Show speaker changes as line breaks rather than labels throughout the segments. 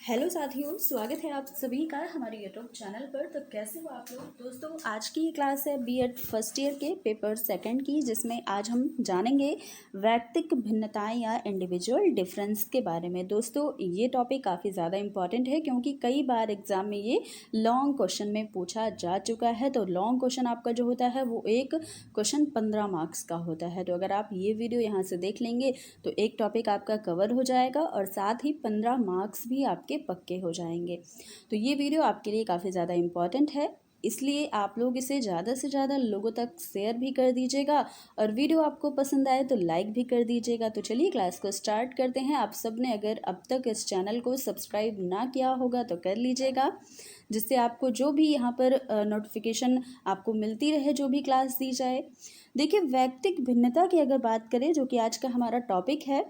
Hello साथियों, स्वागत है आप सभी का हमारे यूट्यूब चैनल पर। तो कैसे हो आप लोग दोस्तों। आज की ये क्लास है बीएड फर्स्ट ईयर के पेपर सेकंड की, जिसमें आज हम जानेंगे वैयक्तिक भिन्नताएं या इंडिविजुअल डिफरेंस के बारे में। दोस्तों ये टॉपिक काफ़ी ज़्यादा इंपॉर्टेंट है क्योंकि कई बार एग्जाम में ये लॉन्ग क्वेश्चन में पूछा जा चुका है। तो लॉन्ग क्वेश्चन आपका जो होता है वो एक क्वेश्चन 15 मार्क्स का होता है। तो अगर आप ये वीडियो यहाँ से देख लेंगे तो एक टॉपिक आपका कवर हो जाएगा और साथ ही 15 मार्क्स भी आपके पक्के हो जाएंगे। तो ये वीडियो आपके लिए काफ़ी ज़्यादा इम्पॉर्टेंट है, इसलिए आप लोग इसे ज़्यादा से ज़्यादा लोगों तक शेयर भी कर दीजिएगा और वीडियो आपको पसंद आए तो लाइक भी कर दीजिएगा। तो चलिए क्लास को स्टार्ट करते हैं। आप सब ने अगर अब तक इस चैनल को सब्सक्राइब ना किया होगा तो कर लीजिएगा, जिससे आपको जो भी यहाँ पर नोटिफिकेशन आपको मिलती रहे जो भी क्लास दी जाए। देखिए, वैयक्तिक भिन्नता की अगर बात करें, जो कि आज का हमारा टॉपिक है,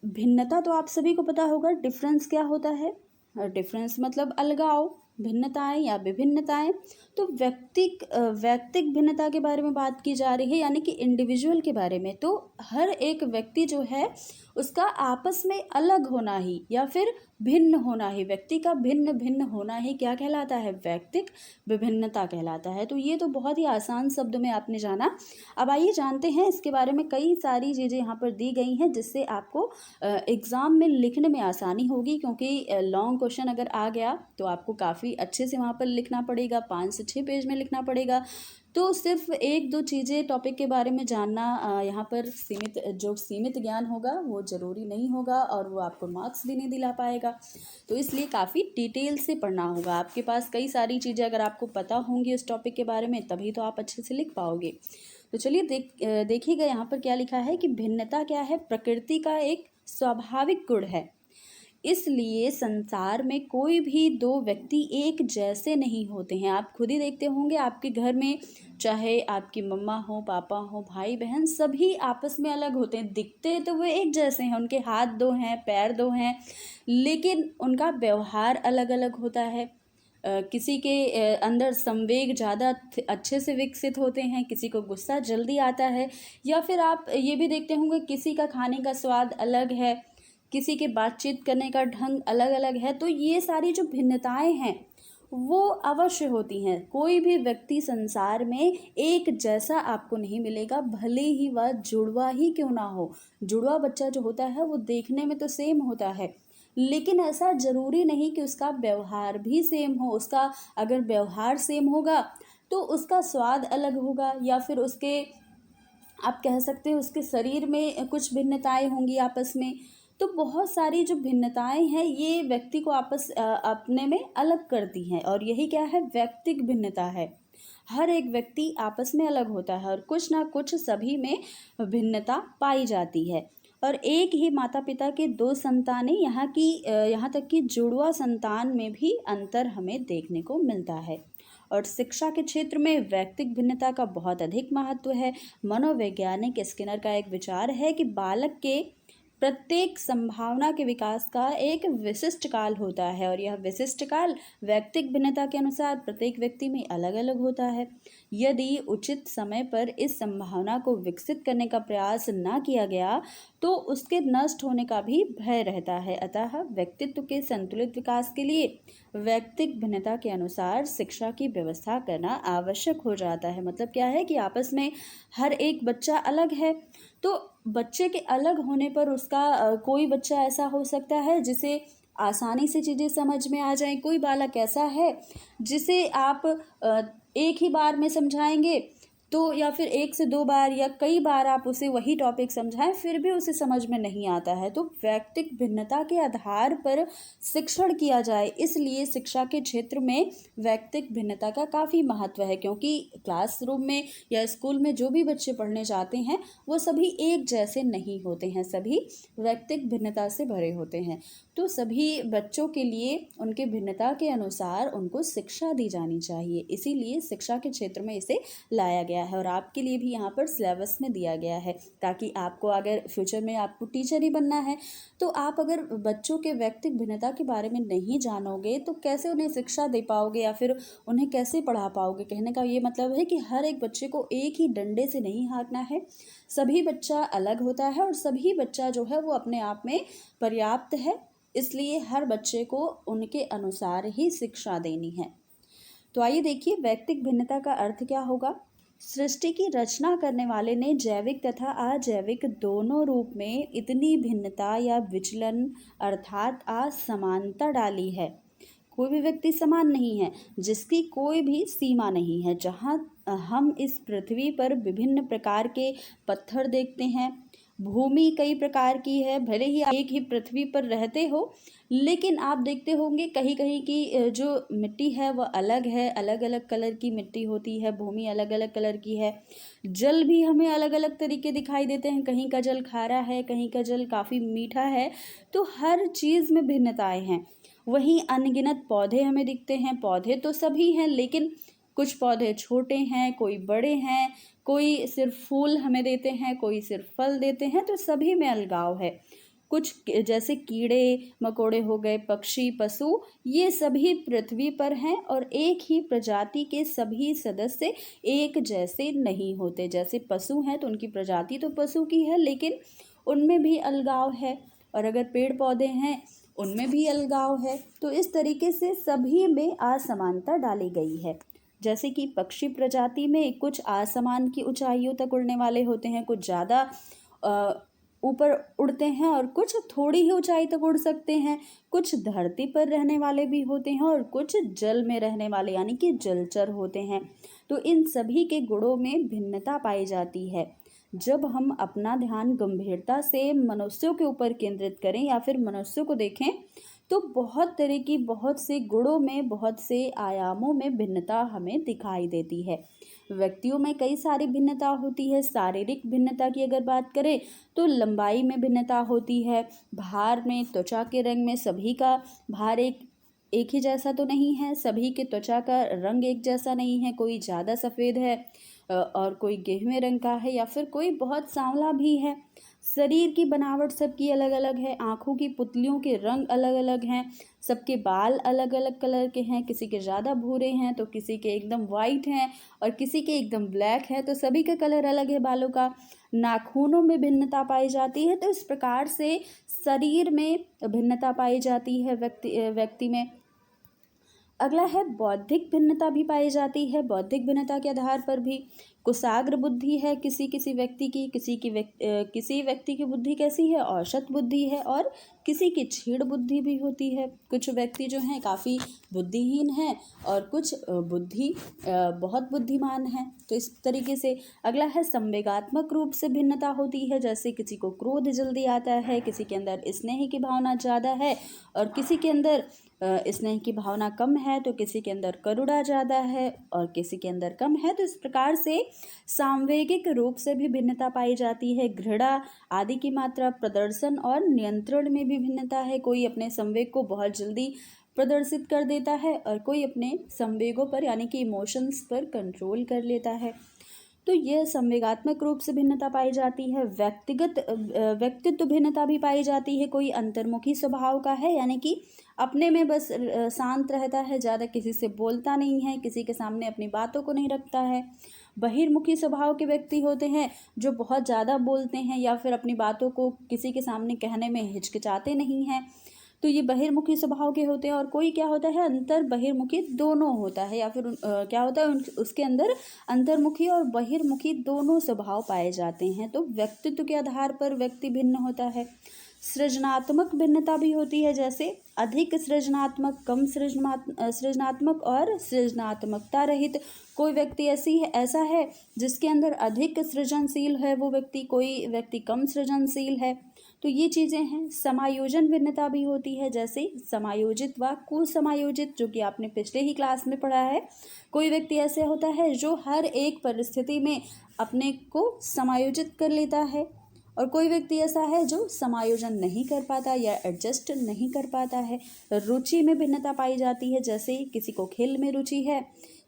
भिन्नता तो आप सभी को पता होगा डिफरेंस क्या होता है। डिफरेंस मतलब अलगाव, भिन्नताएं या विभिन्नताएं। तो वैयक्तिक भिन्नता के बारे में बात की जा रही है, यानी कि इंडिविजुअल के बारे में। तो हर एक व्यक्ति जो है उसका आपस में अलग होना ही या फिर भिन्न होना ही, व्यक्ति का भिन्न भिन्न होना ही क्या कहलाता है, वैयक्तिक विभिन्नता कहलाता है। तो ये तो बहुत ही आसान शब्द में आपने जाना। अब आइए जानते हैं इसके बारे में। कई सारी चीज़ें यहाँ पर दी गई हैं जिससे आपको एग्ज़ाम में लिखने में आसानी होगी, क्योंकि लॉन्ग क्वेश्चन अगर आ गया तो आपको काफ़ी अच्छे से वहाँ पर लिखना पड़ेगा, 5 से 6 पेज में लिखना पड़ेगा। तो सिर्फ एक दो चीज़ें टॉपिक के बारे में जानना यहाँ पर सीमित ज्ञान होगा वो ज़रूरी नहीं होगा और वो आपको मार्क्स भी नहीं दिला पाएगा। तो इसलिए काफ़ी डिटेल से पढ़ना होगा। आपके पास कई सारी चीज़ें अगर आपको पता होंगी उस टॉपिक के बारे में, तभी तो आप अच्छे से लिख पाओगे। तो चलिए देखिएगा यहाँ पर क्या लिखा है कि भिन्नता क्या है, प्रकृति का एक स्वाभाविक गुण है। इसलिए संसार में कोई भी दो व्यक्ति एक जैसे नहीं होते हैं। आप खुद ही देखते होंगे आपके घर में, चाहे आपकी मम्मा हो, पापा हो, भाई बहन, सभी आपस में अलग होते हैं। दिखते तो वे एक जैसे हैं, उनके हाथ दो हैं, पैर दो हैं, लेकिन उनका व्यवहार अलग अलग होता है। किसी के अंदर संवेग ज़्यादा अच्छे से विकसित होते हैं, किसी को गुस्सा जल्दी आता है, या फिर आप ये भी देखते होंगे किसी का खाने का स्वाद अलग है, किसी के बातचीत करने का ढंग अलग अलग है। तो ये सारी जो भिन्नताएं हैं वो अवश्य होती हैं। कोई भी व्यक्ति संसार में एक जैसा आपको नहीं मिलेगा, भले ही वह जुड़वा ही क्यों ना हो। जुड़वा बच्चा जो होता है वो देखने में तो सेम होता है, लेकिन ऐसा ज़रूरी नहीं कि उसका व्यवहार भी सेम हो। उसका अगर व्यवहार सेम होगा तो उसका स्वाद अलग होगा, या फिर उसके, आप कह सकते हैं उसके शरीर में कुछ भिन्नताएं होंगी आपस में। तो बहुत सारी जो भिन्नताएं हैं ये व्यक्ति को अपने में अलग करती हैं, और यही क्या है, वैयक्तिक भिन्नता है। हर एक व्यक्ति आपस में अलग होता है और कुछ ना कुछ सभी में भिन्नता पाई जाती है। और एक ही माता पिता के दो संतानें, यहाँ तक कि जुड़वा संतान में भी अंतर हमें देखने को मिलता है। और शिक्षा के क्षेत्र में वैयक्तिक भिन्नता का बहुत अधिक महत्व है। मनोवैज्ञानिक स्किनर का एक विचार है कि बालक के प्रत्येक संभावना के विकास का एक विशिष्ट काल होता है, और यह विशिष्ट काल वैयक्तिक भिन्नता के अनुसार प्रत्येक व्यक्ति में अलग अलग होता है। यदि उचित समय पर इस संभावना को विकसित करने का प्रयास न किया गया तो उसके नष्ट होने का भी भय रहता है। अतः व्यक्तित्व के संतुलित विकास के लिए वैयक्तिक भिन्नता के अनुसार शिक्षा की व्यवस्था करना आवश्यक हो जाता है। मतलब क्या है कि आपस में हर एक बच्चा अलग है, तो बच्चे के अलग होने पर उसका कोई बच्चा ऐसा हो सकता है जिसे आसानी से चीज़ें समझ में आ जाएं। कोई बालक ऐसा है जिसे आप एक ही बार में समझाएंगे तो, या फिर एक से दो बार या कई बार आप उसे वही टॉपिक समझाएं फिर भी उसे समझ में नहीं आता है। तो वैयक्तिक भिन्नता के आधार पर शिक्षण किया जाए, इसलिए शिक्षा के क्षेत्र में वैयक्तिक भिन्नता का काफ़ी महत्व है। क्योंकि क्लासरूम में या स्कूल में जो भी बच्चे पढ़ने जाते हैं वो सभी एक जैसे नहीं होते हैं, सभी वैयक्तिक भिन्नता से भरे होते हैं। तो सभी बच्चों के लिए उनके भिन्नता के अनुसार उनको शिक्षा दी जानी चाहिए, इसीलिए शिक्षा के क्षेत्र में इसे लाया गया है। और आपके लिए भी यहाँ पर सिलेबस में दिया गया है, ताकि आपको अगर फ्यूचर में आपको टीचर ही बनना है तो आप अगर बच्चों के वैयक्तिक भिन्नता के बारे में नहीं जानोगे तो कैसे उन्हें शिक्षा दे पाओगे या फिर उन्हें कैसे पढ़ा पाओगे। कहने का ये मतलब है कि हर एक बच्चे को एक ही डंडे से नहीं हाँकना है। सभी बच्चा अलग होता है और सभी बच्चा जो है वो अपने आप में पर्याप्त है इसलिए हर बच्चे को उनके अनुसार ही शिक्षा देनी है। तो आइए देखिए व्यक्तिक भिन्नता का अर्थ क्या होगा। सृष्टि की रचना करने वाले ने जैविक तथा अजैविक दोनों रूप में इतनी भिन्नता या विचलन अर्थात असमानता डाली है। कोई भी व्यक्ति समान नहीं है, जिसकी कोई भी सीमा नहीं है। जहाँ हम इस पृथ्वी पर विभिन्न प्रकार के पत्थर देखते हैं, भूमि कई प्रकार की है, भले ही आप एक ही पृथ्वी पर रहते हो, लेकिन आप देखते होंगे कहीं कहीं की जो मिट्टी है वह अलग है, अलग अलग कलर की मिट्टी होती है, भूमि अलग अलग कलर की है। जल भी हमें अलग अलग तरीके दिखाई देते हैं, कहीं का जल खारा है, कहीं का जल काफ़ी मीठा है। तो हर चीज़ में भिन्नताएं हैं। वहीं अनगिनत पौधे हमें दिखते हैं, पौधे तो सभी हैं, लेकिन कुछ पौधे छोटे हैं, कोई बड़े हैं, कोई सिर्फ फूल हमें देते हैं, कोई सिर्फ फल देते हैं। तो सभी में अलगाव है। कुछ जैसे कीड़े मकोड़े हो गए, पक्षी पशु, ये सभी पृथ्वी पर हैं और एक ही प्रजाति के सभी सदस्य एक जैसे नहीं होते। जैसे पशु हैं तो उनकी प्रजाति तो पशु की है, लेकिन उनमें भी अलगाव है। और अगर पेड़ पौधे हैं उनमें भी अलगाव है। तो इस तरीके से सभी में असमानता डाली गई है। जैसे कि पक्षी प्रजाति में कुछ आसमान की ऊंचाइयों तक उड़ने वाले होते हैं, कुछ ज़्यादा ऊपर उड़ते हैं और कुछ थोड़ी ही ऊंचाई तक उड़ सकते हैं। कुछ धरती पर रहने वाले भी होते हैं और कुछ जल में रहने वाले यानी कि जलचर होते हैं। तो इन सभी के गुणों में भिन्नता पाई जाती है। जब हम अपना ध्यान गंभीरता से मनुष्यों के ऊपर केंद्रित करें या फिर मनुष्यों को देखें, तो बहुत तरह की बहुत से गुणों में, बहुत से आयामों में भिन्नता हमें दिखाई देती है। व्यक्तियों में कई सारी भिन्नता होती है। शारीरिक भिन्नता की अगर बात करें तो लंबाई में भिन्नता होती है, भार में, त्वचा के रंग में। सभी का भार एक ही जैसा तो नहीं है, सभी के त्वचा का रंग एक जैसा नहीं है। कोई ज़्यादा सफ़ेद है और कोई गेहूं रंग का है, या फिर कोई बहुत सांवला भी है। शरीर की बनावट सबकी अलग अलग है, आँखों की पुतलियों के रंग अलग अलग हैं, सबके बाल अलग अलग कलर के हैं। किसी के ज़्यादा भूरे हैं तो किसी के एकदम वाइट हैं और किसी के एकदम ब्लैक है। तो सभी का कलर अलग है बालों का। नाखूनों में भिन्नता पाई जाती है। तो इस प्रकार से शरीर में भिन्नता पाई जाती है व्यक्ति में। अगला है बौद्धिक भिन्नता भी पाई जाती है। बौद्धिक भिन्नता के आधार पर भी कुशाग्र बुद्धि है किसी व्यक्ति की, किसी व्यक्ति की बुद्धि कैसी है, औसत बुद्धि है, और किसी की क्षीण बुद्धि भी होती है। कुछ व्यक्ति जो हैं काफ़ी बुद्धिहीन हैं और कुछ बहुत बुद्धिमान हैं। तो इस तरीके से अगला है संवेगात्मक रूप से भिन्नता होती है। जैसे किसी को क्रोध जल्दी आता है, किसी के अंदर स्नेह की भावना ज़्यादा है और किसी के अंदर स्नेह की भावना कम है, तो किसी के अंदर करुणा ज़्यादा है और किसी के अंदर कम है। तो इस प्रकार से सांवेगिक रूप से भी भिन्नता पाई जाती है। घृणा आदि की मात्रा, प्रदर्शन और नियंत्रण में भी भिन्नता है। कोई अपने संवेग को बहुत जल्दी प्रदर्शित कर देता है और कोई अपने संवेगों पर यानी कि इमोशंस पर कंट्रोल कर लेता है। तो यह संवेगात्मक रूप से भिन्नता पाई जाती है। व्यक्तित्व भिन्नता भी पाई जाती है। कोई अंतर्मुखी स्वभाव का है, यानी कि अपने में बस शांत रहता है, ज़्यादा किसी से बोलता नहीं है, किसी के सामने अपनी बातों को नहीं रखता है। बहिर्मुखी स्वभाव के व्यक्ति होते हैं जो बहुत ज़्यादा बोलते हैं या फिर अपनी बातों को किसी के सामने कहने में हिचकिचाते नहीं हैं। तो ये बहिर्मुखी स्वभाव के होते हैं। और कोई क्या होता है, अंतर बहिर्मुखी दोनों होता है, या फिर क्या होता है उसके अंदर अंतर्मुखी और बहिर्मुखी दोनों स्वभाव पाए जाते हैं। तो व्यक्तित्व के आधार पर व्यक्ति भिन्न होता है। सृजनात्मक भिन्नता भी होती है, जैसे अधिक सृजनात्मक, कम सृजनात्मक और सृजनात्मकता रहित। कोई व्यक्ति ऐसा है जिसके अंदर अधिक सृजनशील है वो व्यक्ति, कोई व्यक्ति कम सृजनशील है। तो ये चीज़ें हैं। समायोजन भिन्नता भी होती है, जैसे समायोजित व कुसमायोजित, जो कि आपने पिछले ही क्लास में पढ़ा है। कोई व्यक्ति ऐसे होता है जो हर एक परिस्थिति में अपने को समायोजित कर लेता है, और कोई व्यक्ति ऐसा है जो समायोजन नहीं कर पाता या एडजस्ट नहीं कर पाता है। रुचि में भिन्नता पाई जाती है, जैसे किसी को खेल में रुचि है,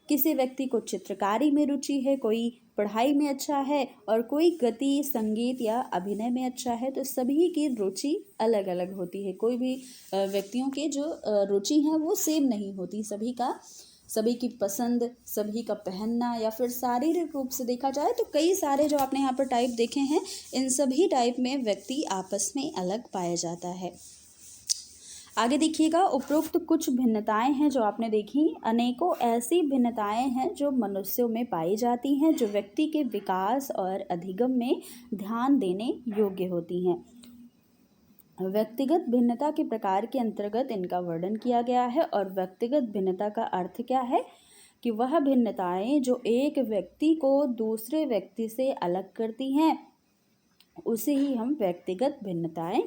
किसी व्यक्ति को चित्रकारी में रुचि है, कोई पढ़ाई में अच्छा है और कोई गति, संगीत या अभिनय में अच्छा है। तो सभी की रुचि अलग अलग होती है। कोई भी व्यक्तियों के जो रुचि है वो सेम नहीं होती। सभी की पसंद, सभी का पहनना, या फिर शारीरिक रूप से देखा जाए तो कई सारे जो आपने यहाँ पर टाइप देखे हैं, इन सभी टाइप में व्यक्ति आपस में अलग पाया जाता है। आगे देखिएगा, उपरोक्त कुछ भिन्नताएं हैं जो आपने देखी। अनेकों ऐसी भिन्नताएं हैं जो मनुष्यों में पाई जाती हैं, जो व्यक्ति के विकास और अधिगम में ध्यान देने योग्य होती हैं। व्यक्तिगत भिन्नता के प्रकार के अंतर्गत इनका वर्णन किया गया है। और व्यक्तिगत भिन्नता का अर्थ क्या है कि वह भिन्नताएं जो एक व्यक्ति को दूसरे व्यक्ति से अलग करती हैं, उसे ही हम व्यक्तिगत भिन्नताएं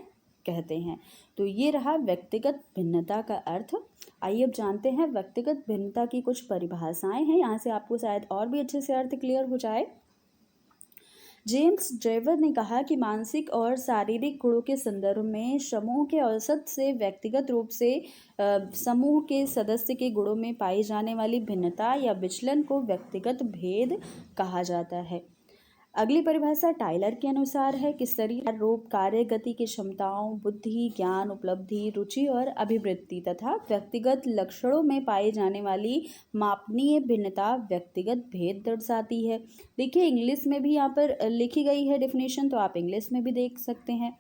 कहते हैं। तो ये रहा व्यक्तिगत भिन्नता का अर्थ। आइए अब जानते हैं व्यक्तिगत भिन्नता की कुछ परिभाषाएं हैं, यहाँ से आपको शायद और भी अच्छे से अर्थ क्लियर हो जाए। जेम्स ड्रेवर ने कहा कि मानसिक और शारीरिक गुणों के संदर्भ में समूह के औसत से व्यक्तिगत रूप से समूह के सदस्य के गुणों में पाई जाने वाली भिन्नता या विचलन को व्यक्तिगत भेद कहा जाता है। अगली परिभाषा टाइलर के अनुसार है कि शरीर रूप, कार्य गति की क्षमताओं, बुद्धि, ज्ञान, उपलब्धि, रुचि और अभिवृत्ति तथा व्यक्तिगत लक्षणों में पाई जाने वाली मापनीय भिन्नता व्यक्तिगत भेद दर्शाती है। देखिए इंग्लिश में भी यहाँ पर लिखी गई है डेफिनेशन, तो आप इंग्लिश में भी देख सकते हैं।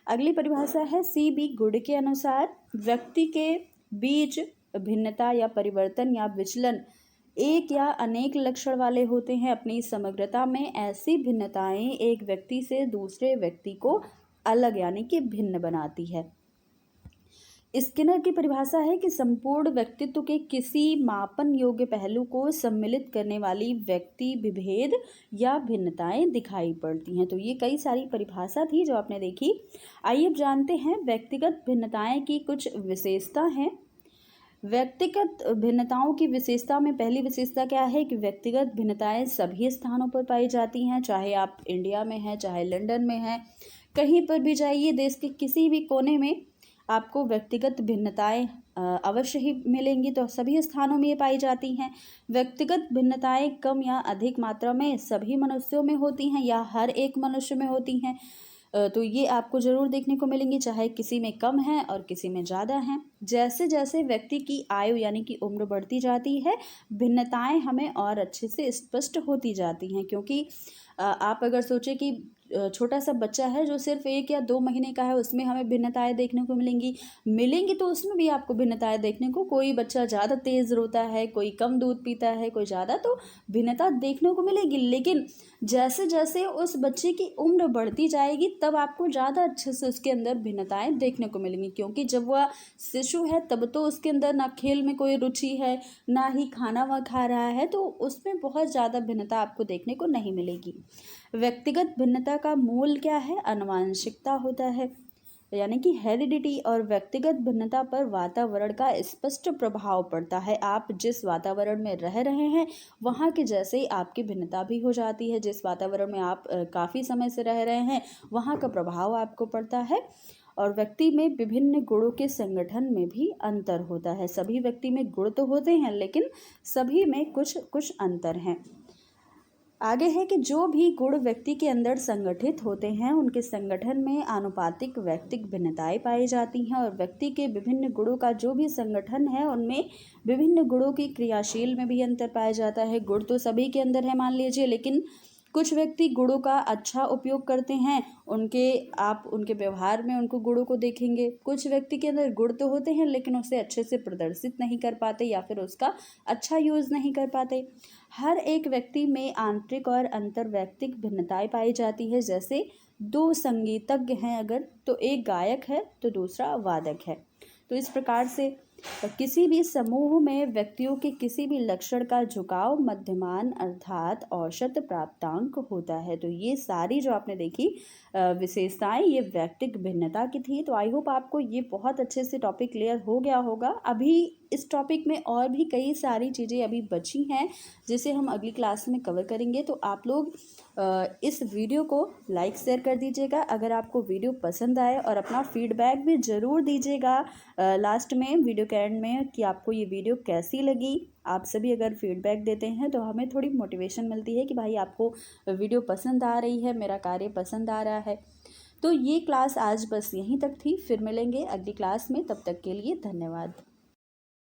अगली परिभाषा है C.B. गुड के अनुसार व्यक्ति के बीच भिन्नता या परिवर्तन या विचलन एक या अनेक लक्षण वाले होते हैं। अपनी समग्रता में ऐसी भिन्नताएं एक व्यक्ति से दूसरे व्यक्ति को अलग यानी कि भिन्न बनाती है। स्किनर की परिभाषा है कि संपूर्ण व्यक्तित्व के किसी मापन योग्य पहलू को सम्मिलित करने वाली व्यक्ति विभेद या भिन्नताएं दिखाई पड़ती हैं। तो ये कई सारी परिभाषा थी जो आपने देखी। आइए अब जानते हैं व्यक्तिगत भिन्नताएं की कुछ विशेषता हैं। व्यक्तिगत भिन्नताओं की विशेषता में पहली विशेषता क्या है कि व्यक्तिगत भिन्नताएं सभी स्थानों पर पाई जाती हैं, चाहे आप इंडिया में हैं, चाहे लंदन में हैं, कहीं पर भी जाइए, देश के किसी भी कोने में आपको व्यक्तिगत भिन्नताएं अवश्य ही मिलेंगी। तो सभी स्थानों में ये पाई जाती हैं। व्यक्तिगत भिन्नताएं कम या अधिक मात्रा में सभी मनुष्यों में होती हैं या हर एक मनुष्य में होती हैं। तो ये आपको ज़रूर देखने को मिलेंगी, चाहे किसी में कम है और किसी में ज़्यादा हैं। जैसे जैसे व्यक्ति की आयु यानी कि उम्र बढ़ती जाती है, भिन्नताएं हमें और अच्छे से स्पष्ट होती जाती हैं। क्योंकि आप अगर सोचें कि छोटा सा बच्चा है जो सिर्फ 1 या 2 महीने का है, उसमें हमें भिन्नताएं देखने को मिलेंगी तो उसमें भी आपको भिन्नताएं देखने को, कोई बच्चा ज़्यादा तेज़ रोता है, कोई कम दूध पीता है, कोई ज़्यादा, तो भिन्नता देखने को मिलेगी। लेकिन जैसे जैसे उस बच्चे की उम्र बढ़ती जाएगी तब आपको ज़्यादा अच्छे से उसके अंदर भिन्नताएं देखने को मिलेंगी। क्योंकि जब वह शिशु है तब तो उसके अंदर ना खेल में कोई रुचि है, ना ही खाना वह खा रहा है, तो उसमें बहुत ज़्यादा भिन्नता आपको देखने को नहीं मिलेगी। व्यक्तिगत भिन्नता का मूल क्या है? आनुवंशिकता होता है, यानी कि हेरिडिटी। और व्यक्तिगत भिन्नता पर वातावरण का स्पष्ट प्रभाव पड़ता है। आप जिस वातावरण में रह रहे हैं वहाँ के जैसे ही आपकी भिन्नता भी हो जाती है। जिस वातावरण में आप काफ़ी समय से रह रहे हैं वहाँ का प्रभाव आपको पड़ता है। और व्यक्ति में विभिन्न गुणों के संगठन में भी अंतर होता है। सभी व्यक्ति में गुण तो होते हैं लेकिन सभी में कुछ कुछ अंतर हैं। आगे है कि जो भी गुण व्यक्ति के अंदर संगठित होते हैं उनके संगठन में आनुपातिक व्यक्तिक भिन्नताएं पाई जाती हैं। और व्यक्ति के विभिन्न गुणों का जो भी संगठन है उनमें विभिन्न गुणों की क्रियाशील में भी अंतर पाया जाता है। गुण तो सभी के अंदर है मान लीजिए, लेकिन कुछ व्यक्ति गुणों का अच्छा उपयोग करते हैं, आप उनके व्यवहार में उनको गुणों को देखेंगे। कुछ व्यक्ति के अंदर गुण तो होते हैं लेकिन उसे अच्छे से प्रदर्शित नहीं कर पाते या फिर उसका अच्छा यूज़ नहीं कर पाते। हर एक व्यक्ति में आंतरिक और अंतर्वैयक्तिक भिन्नताएं पाई जाती है। जैसे 2 संगीतज्ञ हैं अगर, तो एक गायक है तो दूसरा वादक है। तो इस प्रकार से किसी भी समूह में व्यक्तियों के किसी भी लक्षण का झुकाव मध्यमान अर्थात औसत प्राप्तांक होता है। तो ये सारी जो आपने देखी विशेषताएं ये व्यक्तिक भिन्नता की थी। तो आई होप आपको ये बहुत अच्छे से टॉपिक क्लियर हो गया होगा। अभी इस टॉपिक में और भी कई सारी चीज़ें अभी बची हैं जिसे हम अगली क्लास में कवर करेंगे। तो आप लोग इस वीडियो को लाइक शेयर कर दीजिएगा अगर आपको वीडियो पसंद आए, और अपना फीडबैक भी ज़रूर दीजिएगा लास्ट में वीडियो के एंड में कि आपको ये वीडियो कैसी लगी। आप सभी अगर फीडबैक देते हैं तो हमें थोड़ी मोटिवेशन मिलती है कि भाई आपको वीडियो पसंद आ रही है, मेरा कार्य पसंद आ रहा है। तो ये क्लास आज बस यहीं तक थी, फिर मिलेंगे अगली क्लास में, तब तक के लिए धन्यवाद।